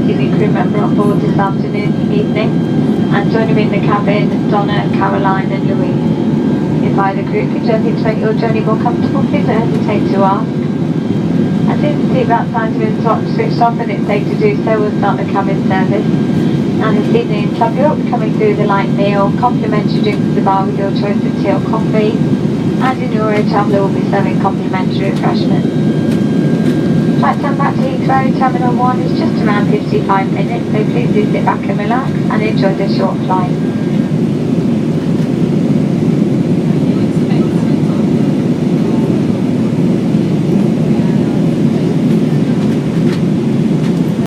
senior crew member on board this evening, and joining me in the cabin, Donna, Caroline and Louise. If either group is anything to make your journey more comfortable, please don't hesitate to ask. As soon as the seatbelt signs have been switched off and it's safe to do so, we'll start the cabin service. And this evening in Club York, we're coming through the light meal, complimentary drinks at the bar with your choice of tea or coffee, and in Euro Traveller will be serving complimentary refreshments. Flight time back to Heathrow Terminal 1 is just around 55 minutes, so please do sit back and relax and enjoy the short flight.